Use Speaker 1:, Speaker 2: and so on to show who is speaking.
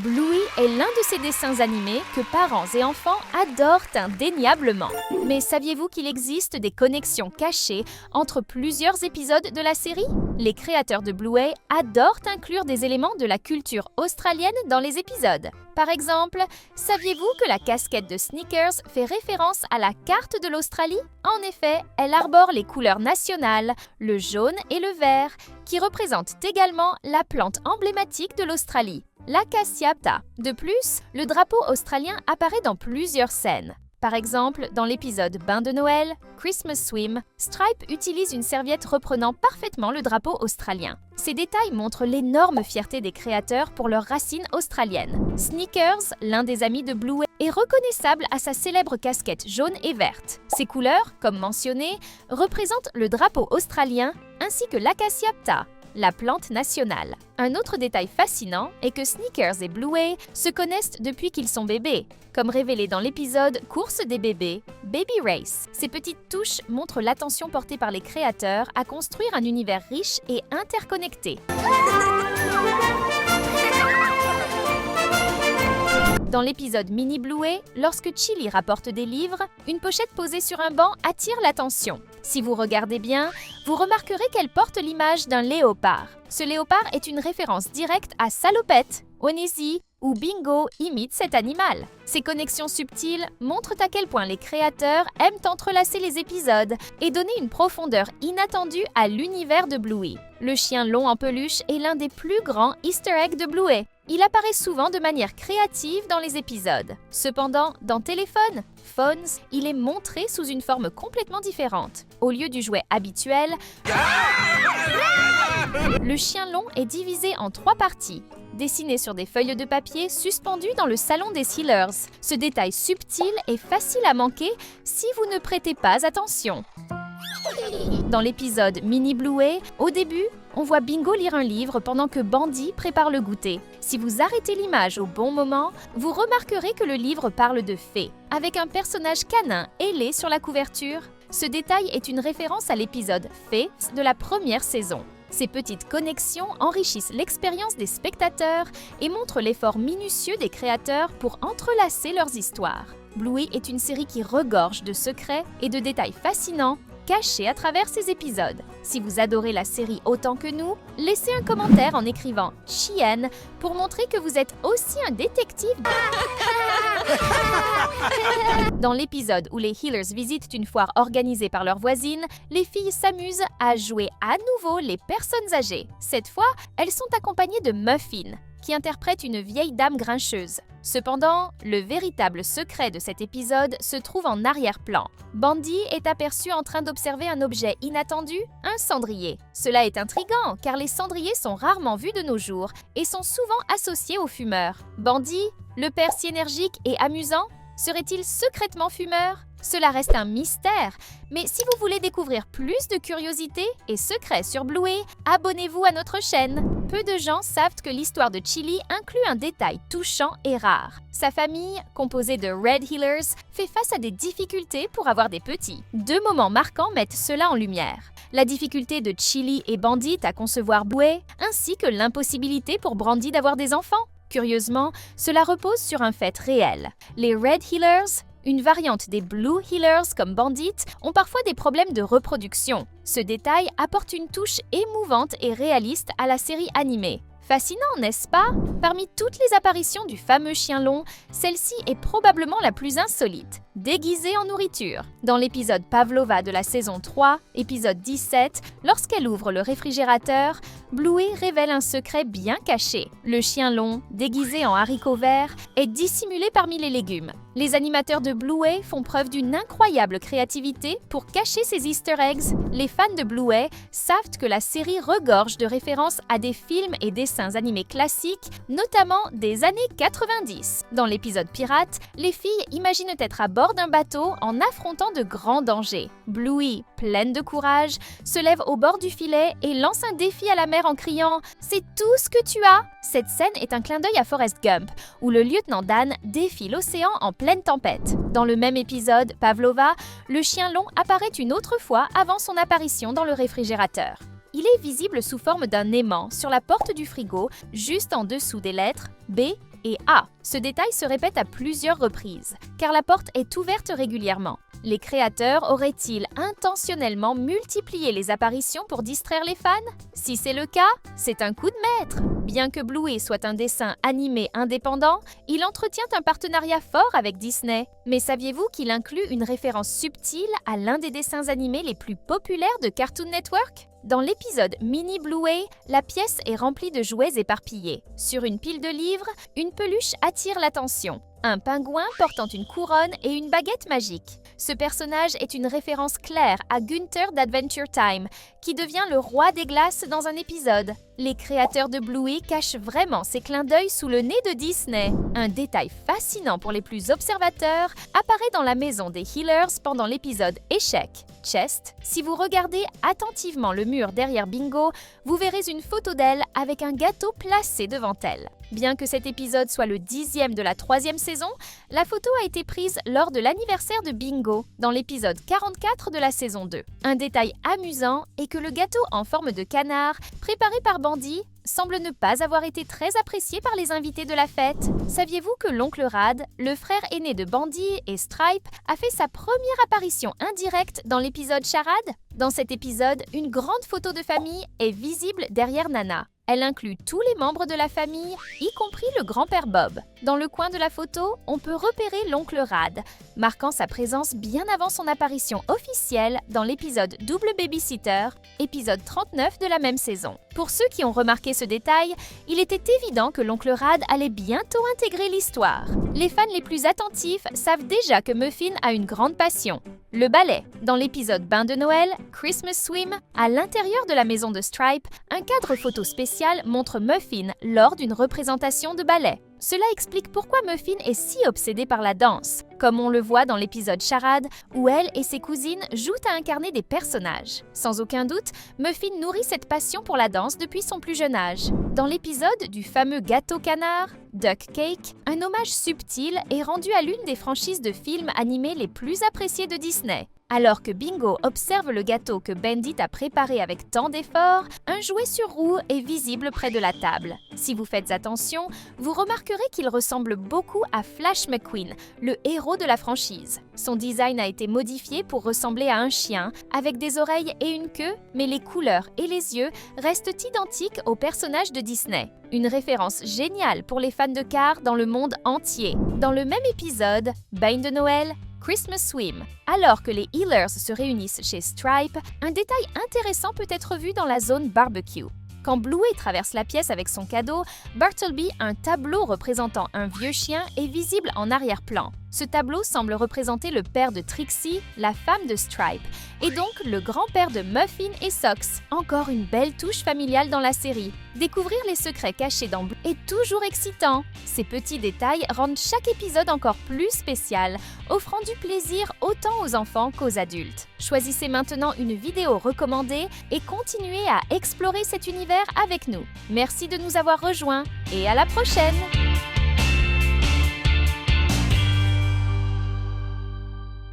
Speaker 1: Bluey est l'un de ces dessins animés que parents et enfants adorent indéniablement. Mais saviez-vous qu'il existe des connexions cachées entre plusieurs épisodes de la série? Les créateurs de Bluey adorent inclure des éléments de la culture australienne dans les épisodes. Par exemple, saviez-vous que la casquette de Snickers fait référence à la carte de l'Australie? En effet, elle arbore les couleurs nationales, le jaune et le vert, qui représentent également la plante emblématique de l'Australie, l'acacia pta. De plus, le drapeau australien apparaît dans plusieurs scènes. Par exemple, dans l'épisode Bain de Noël, Christmas Swim, Stripe utilise une serviette reprenant parfaitement le drapeau australien. Ces détails montrent l'énorme fierté des créateurs pour leurs racines australiennes. Snickers, l'un des amis de Bluey, est reconnaissable à sa célèbre casquette jaune et verte. Ces couleurs, comme mentionné, représentent le drapeau australien ainsi que l'acacia pta, la plante nationale. Un autre détail fascinant est que Snickers et Bluey se connaissent depuis qu'ils sont bébés, comme révélé dans l'épisode Course des bébés, Baby Race. Ces petites touches montrent l'attention portée par les créateurs à construire un univers riche et interconnecté. Dans l'épisode Mini Bluey, lorsque Chili rapporte des livres, une pochette posée sur un banc attire l'attention. Si vous regardez bien, vous remarquerez qu'elle porte l'image d'un léopard. Ce léopard est une référence directe à Salopette, Onésy, où Bingo imite cet animal. Ces connexions subtiles montrent à quel point les créateurs aiment entrelacer les épisodes et donner une profondeur inattendue à l'univers de Bluey. Le chien long en peluche est l'un des plus grands easter eggs de Bluey. Il apparaît souvent de manière créative dans les épisodes. Cependant, dans Téléphone, Phones, il est montré sous une forme complètement différente. Au lieu du jouet habituel, le chien long est divisé en 3 parties, dessinées sur des feuilles de papier suspendues dans le salon des Healers. Ce détail subtil est facile à manquer si vous ne prêtez pas attention. Dans l'épisode Mini Bluey, au début, on voit Bingo lire un livre pendant que Bandy prépare le goûter. Si vous arrêtez l'image au bon moment, vous remarquerez que le livre parle de fées, avec un personnage canin ailé sur la couverture. Ce détail est une référence à l'épisode Fées de la première saison. Ces petites connexions enrichissent l'expérience des spectateurs et montrent l'effort minutieux des créateurs pour entrelacer leurs histoires. Bluey est une série qui regorge de secrets et de détails fascinants cachés à travers ces épisodes. Si vous adorez la série autant que nous, laissez un commentaire en écrivant « Chien » pour montrer que vous êtes aussi un détective. Dans l'épisode où les Healers visitent une foire organisée par leur voisine, les filles s'amusent à jouer à nouveau les personnes âgées. Cette fois, elles sont accompagnées de Muffin, qui interprète une vieille dame grincheuse. Cependant, le véritable secret de cet épisode se trouve en arrière-plan. Bandy est aperçu en train d'observer un objet inattendu, un cendrier. Cela est intriguant car les cendriers sont rarement vus de nos jours et sont souvent associés aux fumeurs. Bandy, le père si énergique et amusant, serait-il secrètement fumeur? Cela reste un mystère, mais si vous voulez découvrir plus de curiosités et secrets sur Bluey, abonnez-vous à notre chaîne. Peu de gens savent que l'histoire de Chili inclut un détail touchant et rare. Sa famille, composée de Red Healers, fait face à des difficultés pour avoir des petits. 2 moments marquants mettent cela en lumière. La difficulté de Chili et Bandit à concevoir Bluey, ainsi que l'impossibilité pour Brandy d'avoir des enfants. Curieusement, cela repose sur un fait réel. Les Red Healers, une variante des Blue Healers comme Bandit, ont parfois des problèmes de reproduction. Ce détail apporte une touche émouvante et réaliste à la série animée. Fascinant, n'est-ce pas? Parmi toutes les apparitions du fameux chien long, celle-ci est probablement la plus insolite, déguisée en nourriture. Dans l'épisode Pavlova de la saison 3, épisode 17, lorsqu'elle ouvre le réfrigérateur, Bluey révèle un secret bien caché. Le chien long, déguisé en haricots verts, est dissimulé parmi les légumes. Les animateurs de Bluey font preuve d'une incroyable créativité pour cacher ces easter eggs. Les fans de Bluey savent que la série regorge de références à des films et dessins animés classiques, notamment des années 90. Dans l'épisode Pirate, les filles imaginent être à bord d'un bateau en affrontant de grands dangers. Bluey, pleine de courage, se lève au bord du filet et lance un défi à la mer en criant « C'est tout ce que tu as !» Cette scène est un clin d'œil à Forrest Gump, où le lieutenant Dan défie l'océan en pleine tempête. Dans le même épisode, Pavlova, le chien long apparaît une autre fois avant son apparition dans le réfrigérateur. Il est visible sous forme d'un aimant sur la porte du frigo, juste en dessous des lettres B et A. Ce détail se répète à plusieurs reprises, car la porte est ouverte régulièrement. Les créateurs auraient-ils intentionnellement multiplié les apparitions pour distraire les fans? Si c'est le cas, c'est un coup de maître. Bien que Bluey soit un dessin animé indépendant, il entretient un partenariat fort avec Disney. Mais saviez-vous qu'il inclut une référence subtile à l'un des dessins animés les plus populaires de Cartoon Network? Dans l'épisode Mini Bluey, la pièce est remplie de jouets éparpillés. Sur une pile de livres, une peluche attire l'attention. Un pingouin portant une couronne et une baguette magique. Ce personnage est une référence claire à Gunther d'Adventure Time, qui devient le roi des glaces dans un épisode. Les créateurs de Bluey cachent vraiment ces clins d'œil sous le nez de Disney. Un détail fascinant pour les plus observateurs apparaît dans la maison des Healers pendant l'épisode Échec. Chest, si vous regardez attentivement le mur derrière Bingo, vous verrez une photo d'elle avec un gâteau placé devant elle. Bien que cet épisode soit le 10e de la 3e saison, la photo a été prise lors de l'anniversaire de Bingo, dans l'épisode 44 de la saison 2. Un détail amusant est que le gâteau en forme de canard, préparé par Bandy, semble ne pas avoir été très apprécié par les invités de la fête. Saviez-vous que l'oncle Rad, le frère aîné de Bandy et Stripe, a fait sa première apparition indirecte dans l'épisode Charade? Dans cet épisode, une grande photo de famille est visible derrière Nana. Elle inclut tous les membres de la famille, y compris le grand-père Bob. Dans le coin de la photo, on peut repérer l'oncle Rad, marquant sa présence bien avant son apparition officielle dans l'épisode Double Babysitter, épisode 39 de la même saison. Pour ceux qui ont remarqué ce détail, il était évident que l'oncle Rad allait bientôt intégrer l'histoire. Les fans les plus attentifs savent déjà que Muffin a une grande passion, le ballet. Dans l'épisode Bain de Noël, Christmas Swim, à l'intérieur de la maison de Stripe, un cadre photo spécial montre Muffin lors d'une représentation de ballet. Cela explique pourquoi Muffin est si obsédée par la danse, comme on le voit dans l'épisode Charade, où elle et ses cousines jouent à incarner des personnages. Sans aucun doute, Muffin nourrit cette passion pour la danse depuis son plus jeune âge. Dans l'épisode du fameux gâteau canard, Duck Cake, un hommage subtil est rendu à l'une des franchises de films animés les plus appréciées de Disney. Alors que Bingo observe le gâteau que Bandit a préparé avec tant d'efforts, un jouet sur roue est visible près de la table. Si vous faites attention, vous remarquerez qu'il ressemble beaucoup à Flash McQueen, le héros de la franchise. Son design a été modifié pour ressembler à un chien, avec des oreilles et une queue, mais les couleurs et les yeux restent identiques aux personnages de Disney. Une référence géniale pour les fans de cars dans le monde entier. Dans le même épisode, Bain de Noël, Christmas Swim. Alors que les Healers se réunissent chez Stripe, un détail intéressant peut être vu dans la zone barbecue. Quand Bluey traverse la pièce avec son cadeau, Bartleby, un tableau représentant un vieux chien, est visible en arrière-plan. Ce tableau semble représenter le père de Trixie, la femme de Stripe, et donc le grand-père de Muffin et Socks. Encore une belle touche familiale dans la série. Découvrir les secrets cachés dans Bluey est toujours excitant. Ces petits détails rendent chaque épisode encore plus spécial, offrant du plaisir autant aux enfants qu'aux adultes. Choisissez maintenant une vidéo recommandée et continuez à explorer cet univers avec nous. Merci de nous avoir rejoints et à la prochaine!